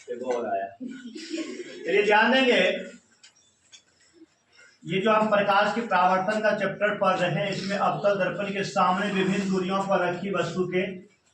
देखो और आया। चलिए ध्यान देंगे, ये जो हम प्रकाश की परावर्तन का चैप्टर पढ़ रहे हैं, इसमें अवतल दर्पण के सामने विभिन्न दूरियों पर रखी वस्तु के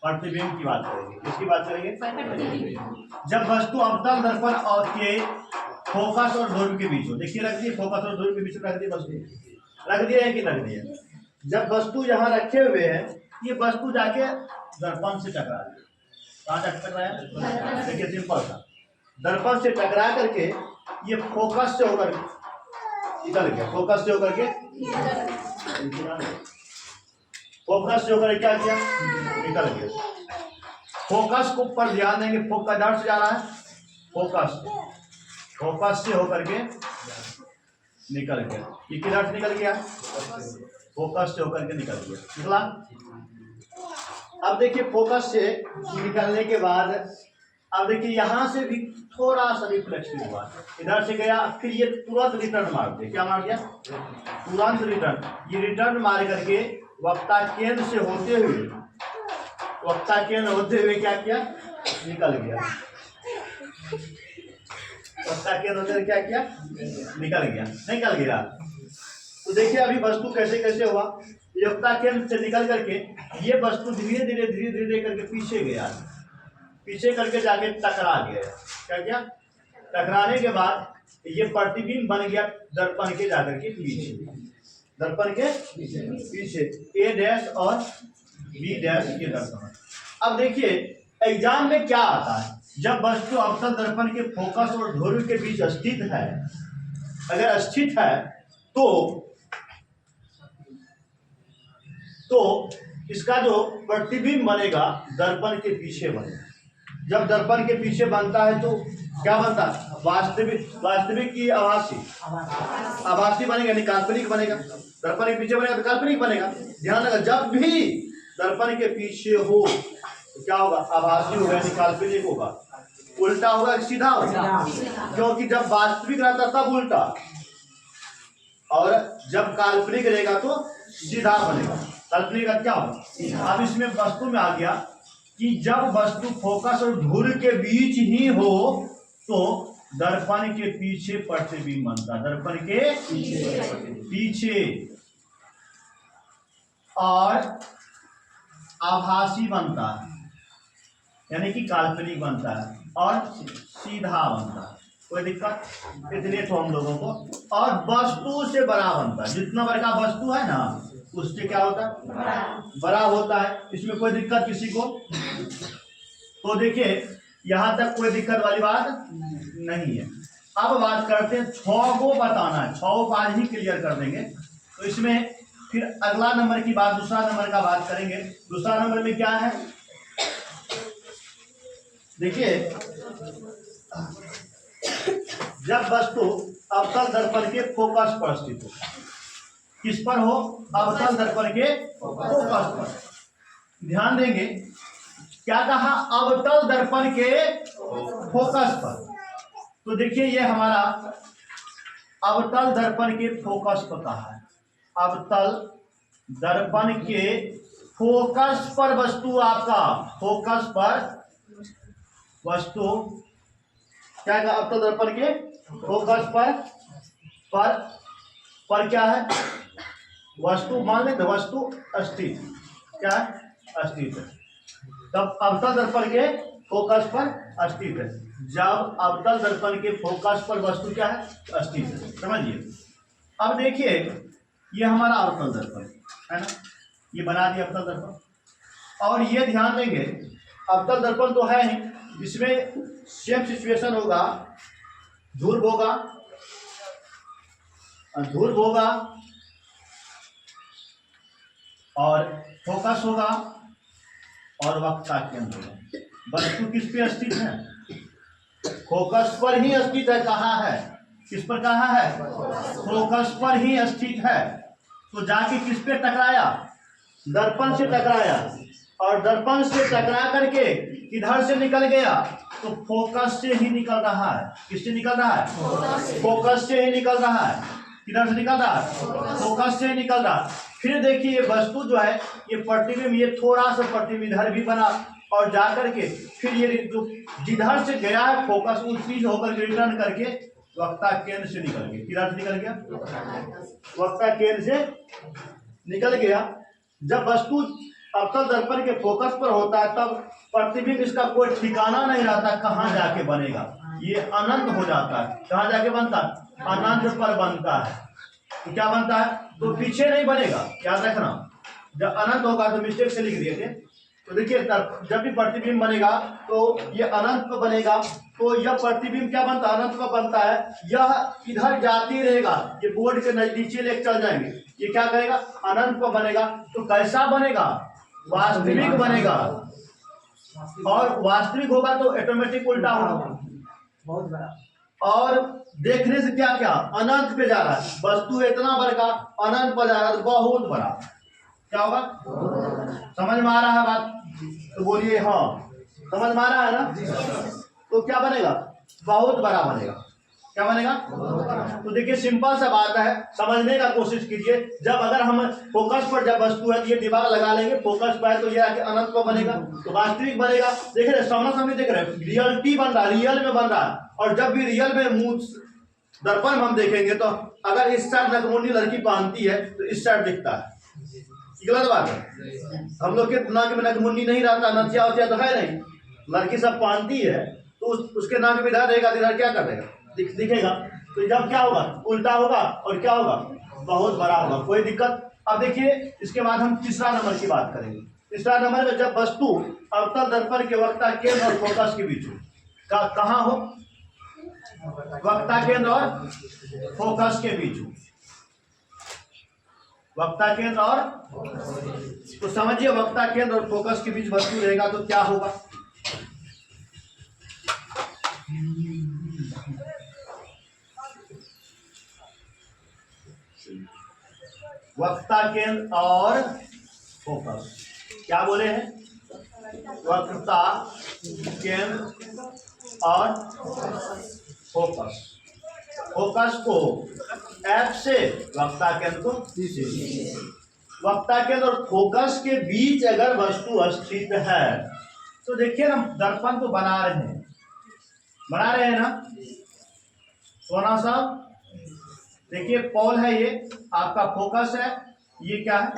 प्रतिबिंब की बात करेंगे। किसकी बात करेंगे? जब वस्तु अवतल दर्पण और के फोकस और ध्रुव के बीच हो, देखिए रख दिए, फोकस और ध्रुव के बीच रख दिए, वस्तु रख दिए है कि रख दिए। जब वस्तु यहाँ रखे हुए हैं, ये वस्तु जाके दर्पण से टकरा रही है। कहाँ टकरा है? देखिए सिंपल सा, दर्पण से टकरा करके ये फोकस से होकर निकल गया, फोकस से होकर के फोकस से होकर क्या किया? निकल गया। फोकस को पर ध्यान देंगे, फोकस इधर से जा रहा है, फोकस से होकर के निकल गया। ये किधर से निकल गया? फोकस से होकर के निकल गया, निकला। अब देखिए फोकस से निकलने के बाद अब देखिए यहाँ से भी थोड़ा सा रिफ्लेक्शन हुआ, इधर से गया, फिर ये तुरंत रिटर्न मार दिया। क्या मार दिया? तुरंत रिटर्न। ये रिटर्न मार करके वक्ता केंद्र से होते हुए, वक्ता केंद्र होते हुए क्या किया? निकल गया। वक्ता केंद्र होते हुए क्या किया? निकल गया, निकल गया। तो देखिए अभी वस्तु कैसे कैसे हुआ, वक्ता केंद्र से निकल करके ये वस्तु धीरे धीरे करके पीछे गया, पीछे करके जाके टकरा गया। क्या किया? टकराने के बाद ये प्रतिबिंब बन गया दर्पण के जाकर के पीछे, दर्पण के पीछे ए डैश और बी डैश ये दर्पण। अब देखिए एग्जाम में क्या आता है, जब वस्तु अवतल दर्पण के फोकस और ध्रुव के बीच स्थित है, अगर स्थित है तो इसका जो प्रतिबिंब बनेगा दर्पण के पीछे बनेगा। जब दर्पण के पीछे बनता है तो क्या बनता है? वास्तविक की आभासी बनेगा, नहीं काल्पनिक बनेगा। दर्पण के पीछे बनेगा तो काल्पनिक बनेगा। ध्यान रखना, जब भी दर्पण के पीछे हो तो क्या होगा? आभासी होगा, नहीं काल्पनिक होगा। उल्टा होगा कि सीधा होगा? क्योंकि जब वास्तविक रहता तब उल्टा, और जब काल्पनिक रहेगा तो सीधा बनेगा। काल्पनिक का क्या होगा? अब इसमें वस्तु में आ गया कि जब वस्तु फोकस और ध्रुव के बीच ही हो तो दर्पण के पीछे प्रतिबिंब बनता है, दर्पण के पीछे, और आभासी बनता है, यानी कि काल्पनिक बनता है और सीधा बनता है। कोई दिक्कत? इतने तो हम लोगों को। और वस्तु से बड़ा बनता है, जितना बड़ा वस्तु है ना उससे क्या होता है? बड़ा होता है। इसमें कोई दिक्कत किसी को? तो देखिए यहां तक कोई दिक्कत वाली बात नहीं है। अब बात करते हैं 6 को बताना है, 6 को आज ही क्लियर कर देंगे। तो इसमें फिर अगला नंबर की बात, दूसरा नंबर का बात करेंगे। दूसरा नंबर में क्या है? देखिए जब वस्तु अवतल दर्पण के फोकस पर स्थित हो, किस पर हो? अवतल दर्पण के फोकस पर। ध्यान देंगे क्या कहा? अवतल दर्पण के फोकस पर। तो देखिए ये हमारा अवतल दर्पण के फोकस पर कहा है। अवतल दर्पण के फोकस पर वस्तु, आपका फोकस पर वस्तु क्या कहा? अवतल दर्पण के फोकस पर क्या है? वस्तु मान लेते, वस्तु स्थित, क्या है? स्थित है। तब अवतल दर्पण के फोकस पर स्थित है। जब अवतल दर्पण के फोकस पर वस्तु क्या है? स्थित है। समझिए। अब देखिए ये हमारा अवतल दर्पण है ना, ये बना दिया अवतल दर्पण। और ये ध्यान देंगे अवतल दर्पण तो है ही, इसमें सेम सिचुएशन होगा, ध्रुव होगा और फोकस होगा और वक्ता केंद्र होगा। वस्तु किस पे स्थित है? फोकस पर ही स्थित है। कहाँ है? किस पर कहा है? फोकस पर ही स्थित है। तो जाके किस पे टकराया? दर्पण से टकराया, और दर्पण से टकरा करके किधर से निकल गया? तो फोकस से ही निकल रहा है। किससे निकल रहा है? फोकस से ही निकल रहा है। किधर से निकल रहा है? फोकस से निकल रहा है। फिर देखिए ये वस्तु जो है, ये प्रतिबिंब, ये थोड़ा सा प्रतिबिंब इधर भी बना, और जाकर के फिर ये जो जिधर से गया है फोकस उसी से होकर रिटर्न करके वक्ता केंद्र से निकल गया। किधर से निकल गया? वक्ता केंद्र से निकल गया। जब वस्तु अवतल दर्पण के फोकस पर होता है तब प्रतिबिंब इसका कोई ठिकाना नहीं रहता कहाँ जाके बनेगा, ये अनंत हो जाता है। कहाँ जाके बनता है? अनंत पर बनता है। तो क्या बनता है? तो पीछे नहीं बनेगा, याद रखना। जब अनंत होगा तो मिस्टेक से लिख दिए थे। तो देखिए जब भी प्रतिबिंब बनेगा तो ये अनंत पर बनेगा। तो यह प्रतिबिंब क्या बनता है? अनंत पर बनता है। यह इधर जाती रहेगा, ये बोर्ड के नीचे लेके चल जाएंगे। ये क्या करेगा? अनंत पर बनेगा। तो कैसा बनेगा? वास्तविक बनेगा। और वास्तविक होगा तो ऑटोमेटिक उल्टा होगा। बहुत बड़ा। और देखने से क्या क्या अनंत पे जा रहा है, वस्तु इतना बड़ा अनंत पर जा रहा है तो बहुत बड़ा क्या होगा? समझ में आ रहा है बात? तो बोलिए हाँ, समझ में आ रहा है ना? तो क्या बनेगा? बहुत बड़ा बनेगा। क्या बनेगा? तो देखिए सिंपल सा बात है, समझने का कोशिश कीजिए। जब अगर हम फोकस पर जब वस्तु है ये दिमाग लगा लेंगे, फोकस पर है तो ये आके अनंत पर बनेगा तो वास्तविक बनेगा। देख रहे सामने देख रहे रियलिटी बन रहा है, रियल में बन रहा है। और जब भी रियल में मुंह दर्पण हम देखेंगे तो अगर इस साइड नकमुंडी लड़की पहनती है तो इस साइड दिखता है। गलत बात है। हम लोग के नाक में नकमुंडी नहीं रहता, नथिया वथिया तो है नहीं। लड़की सब पहनती है तो उसके नाक में इधर रहेगा, इधर क्या कर देगा? दिखेगा। तो जब क्या होगा? उल्टा होगा और क्या होगा? बहुत बड़ा होगा। कोई दिक्कत? अब देखिए इसके बाद हम तीसरा नंबर की बात करेंगे। तीसरा नंबर में जब वस्तु अवतल दर्पण के वक्ता केंद्र और फोकस के बीच हो, कहाँ हो? वक्ता केंद्र और फोकस के बीच हो। वक्ता केंद्र और तो समझिए वक्ता केंद्र और फोकस के बीच वस्तु रहेगा तो क्या होगा? वक्ता केंद्र और फोकस क्या बोले हैं? वक्ता केंद्र और फोकस। फोकस को F से, वक्ता केंद्र को C से। वक्ता केंद्र और फोकस के बीच अगर वस्तु स्थित है तो देखिए ना, दर्पण तो बना रहे हैं ना सोना साहब। देखिए पॉल है, ये आपका फोकस है, ये क्या है?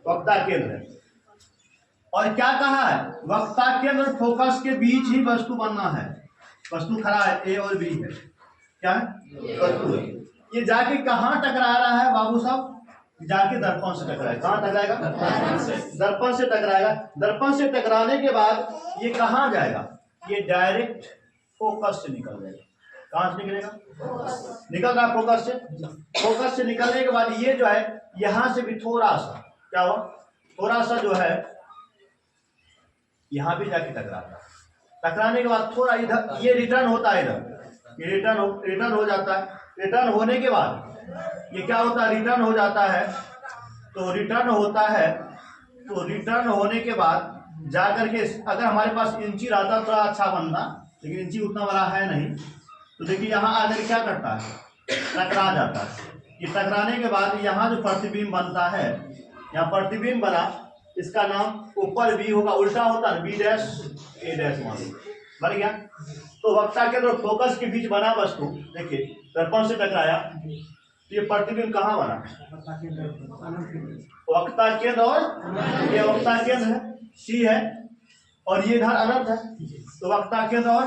वक्ता केंद्र है। और क्या कहा है? वक्ता केंद्र और फोकस के बीच ही वस्तु बनना है। वस्तु खड़ा है, ए और बी है। क्या है? वस्तु है। ये जाके कहाँ टकरा रहा है बाबू साहब? जाके दर्पण से टकराएगा। कहाँ टकराएगा? दर्पण से टकराएगा। दर्पण से टकराने के बाद ये कहाँ जाएगा? ये डायरेक्ट फोकस से निकल जाएगा। कहाँ से निकलेगा? निकल रहा फोकस से। फोकस से निकलने के बाद ये जो है यहां से भी थोड़ा सा क्या हुआ? थोड़ा सा जो है यहां भी जाके टकराता है। टकराने के बाद थोड़ा इधर ये रिटर्न होता है, इधर ये रिटर्न हो जाता है। रिटर्न होने के बाद ये क्या होता है? रिटर्न हो जाता है। तो रिटर्न होता है तो रिटर्न होने के बाद जाकर के अगर हमारे पास इंची रहता तो अच्छा बनता, लेकिन इंची उतना बड़ा है नहीं। तो देखिए यहाँ आकर क्या करता है? टकरा जाता है। ये टकराने के बाद यहाँ जो प्रतिबिंब बनता है, यहाँ प्रतिबिंब बना, इसका नाम ऊपर बी होगा, उल्टा होता है बी डैश ए डैश बन गया। तो वक्ता केंद्र और फोकस के बीच बना वस्तु, देखिए दर्पण से टकराया तो ये प्रतिबिंब कहाँ बना? वक्ता केंद्र और ये वक्ता केंद्र है, सी है, और ये इधर अनंत है। तो वक्ता केंद्र और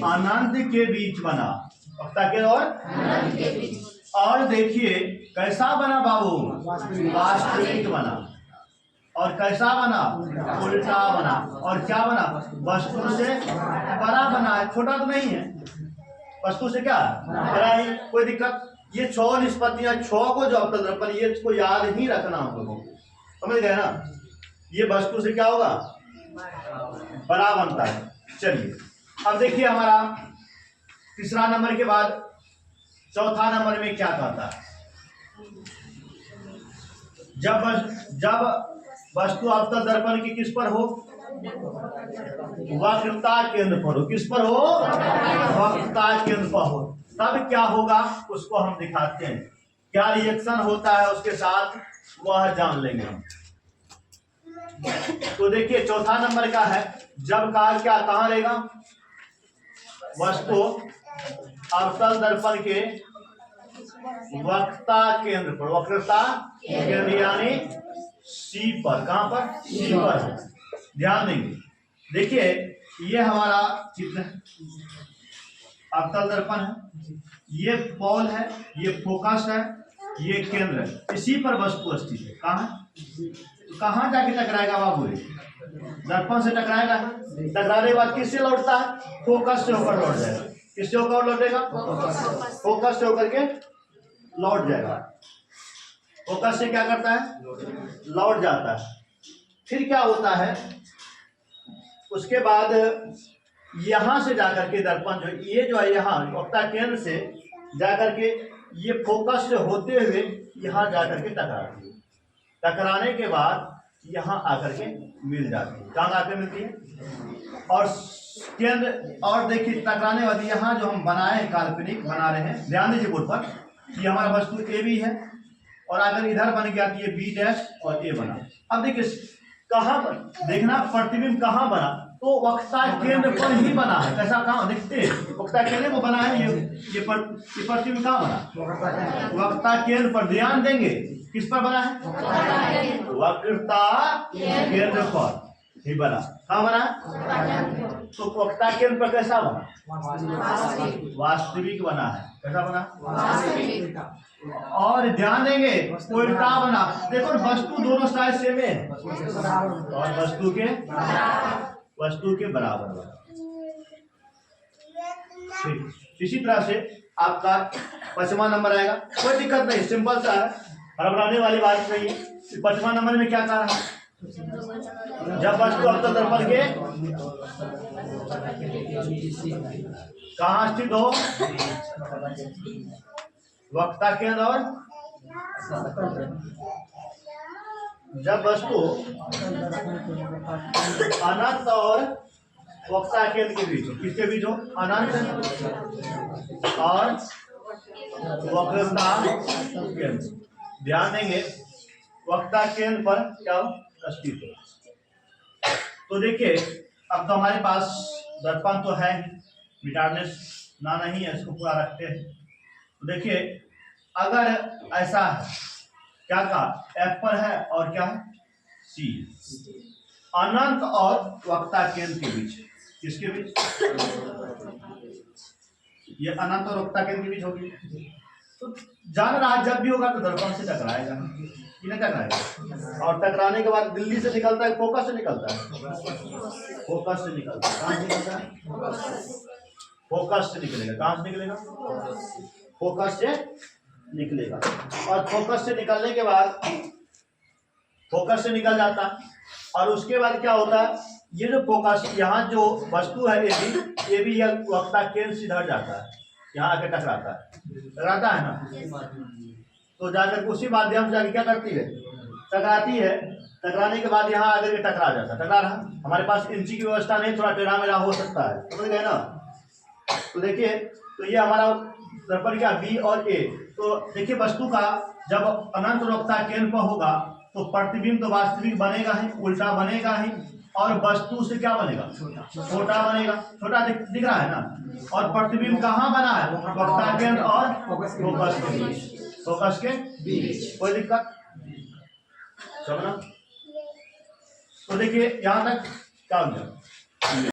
अनंत के बीच बना। वक्ता केंद्र और देखिए कैसा बना बाबू? वास्तविक बना। और कैसा बना? उल्टा बना। और क्या बना? वस्तु से बड़ा बना है, छोटा तो नहीं है। वस्तु से क्या बड़ा ही। कोई दिक्कत? ये 6 निष्पत्तियां, 6 को जो अवतल दर्पण, ये इसको याद ही रखना हम लोगों को, समझ गए ना? ये वस्तु से क्या होगा? बड़ा बनता है। चलिए अब देखिए हमारा तीसरा नंबर के बाद चौथा नंबर में क्या कहता है? जब वस्तु अवतल दर्पण की किस पर हो? वक्रता केंद्र पर हो। किस पर हो? वक्रता केंद्र पर हो। तब क्या होगा उसको हम दिखाते हैं। क्या रिएक्शन होता है उसके साथ, वह जान लेंगे हम। तो देखिए चौथा नंबर का है, जब काल क्या कहाँ रहेगा, वस्तु अवतल दर्पण के वक्रता केंद्र पर, वक्रता केंद्र यानी सी पर, कहां पर, सी पर। ध्यान देंगे, देखिए ये हमारा चित्र है, अवतल दर्पण है, ये पॉल है, ये फोकस है, ये केंद्र है, इसी पर वस्तु स्थित है। कहाँ जाके टकराएगा बाबू, दर्पण से टकराएगा, टकराने के बाद किससे लौटता है, फोकस से होकर लौट जाएगा। किससे होकर लौटेगा, फोकस से होकर के लौट जाएगा। फोकस से क्या करता है, लौट जाता है। फिर क्या होता है, उसके बाद यहां से जाकर के दर्पण जो ये जो है यहाँ वक्ता केंद्र से जाकर के ये फोकस से होते हुए यहाँ जाकर के टकराती है। टकराने के बाद यहाँ आकर के मिल जाती है, कहाँ आकर मिलती है, और केंद्र। और देखिए टकराने वाली यहाँ जो हम बनाए काल्पनिक बना रहे हैं, ध्यान दीजिए बोर्ड पर, ये हमारा वस्तु ए बी है, और अगर इधर बन गया तो ये बी डैश और ए बना। अब देखिए कहाँ पर देखना, प्रतिबिंब कहाँ बना, तो वक्ता केंद्र पर ही बना है। कैसा, कहाँ देखते हैं, वक्ता केंद्र को बना है, ये प्रतिबिंब कहाँ बना, वक्ता केंद्र पर। ध्यान देंगे किस पर बना है, वक्रता केंद्र पर ही बना। कहाँ बना है, तो वक्ता केंद्र पर कैसा बना, वास्तविक बना है। कैसा बना, और ध्यान देंगे उल्टा बना। देखो वस्तु दोनों साइड सेम है, और वस्तु के बराबर बना। ठीक, इसी तरह से आपका 5वां नंबर आएगा, कोई दिक्कत नहीं, सिंपल सा है, घबराने वाली बात नहीं है। 5वां नंबर में क्या कहा है, जब वस्तु अवतल दर्पण के कहाँ स्थित हो, वक्ता केंद्र और जब वस्तु अनंत और वक्ता केंद्र के बीच हो, किसके बीच हो, अनंत और वक्रता केंद्र। ध्यान देंगे वक्ता केंद्र पर क्या स्थित है। तो देखिए अब तो हमारे पास दर्पण तो है, मिटानेस ना नहीं है, इसको पूरा रखते हैं। तो देखिए अगर ऐसा है, क्या कहा, एफ पर है और क्या है, सी, अनंत और वक्ता केंद्र के बीच, किसके बीच, ये अनंत और वक्ता केंद्र के बीच होगी। तो जान रहा जब भी होगा तो दर्पण से टकराएगा, नहीं टकराएगा, और टकराने के बाद दिल्ली से निकलता है, फोकस से निकलता है, फोकस से निकलता है, कहाँ से निकलता है, फोकस से निकलेगा। कहाँ से निकलेगा, फोकस से निकलेगा, और फोकस से निकलने के बाद फोकस से निकल जाता है, और उसके बाद क्या होता है, ये जो फोकस यहाँ जो वस्तु है ये भी यह वक्ता केंद्र से इधर जाता है, यहाँ आके टकराता है ना। तो जाकर उसी माध्यम से जाके क्या करती है, टकराती है। टकराने के बाद यहाँ आकर के टकरा जाता है, टकरा रहा। हमारे पास इंची की व्यवस्था नहीं, थोड़ा टेढ़ा मेढ़ा हो सकता है, समझ गए ना। तो देखिए, तो ये हमारा दर्पण क्या, बी और ए। तो देखिए वस्तु का जब अनंत वक्ता केंद्र पर होगा तो प्रतिबिंब तो वास्तविक बनेगा ही, उल्टा बनेगा ही, और वस्तु से क्या बनेगा, छोटा बनेगा, छोटा दिख रहा है ना। और प्रतिबिंब कहाँ बना है, वक्ता केंद्र और फोकस के बीच, फोकस के बीच। कोई दिक्कत समझना। तो देखिए यहाँ तक क्या हो गया।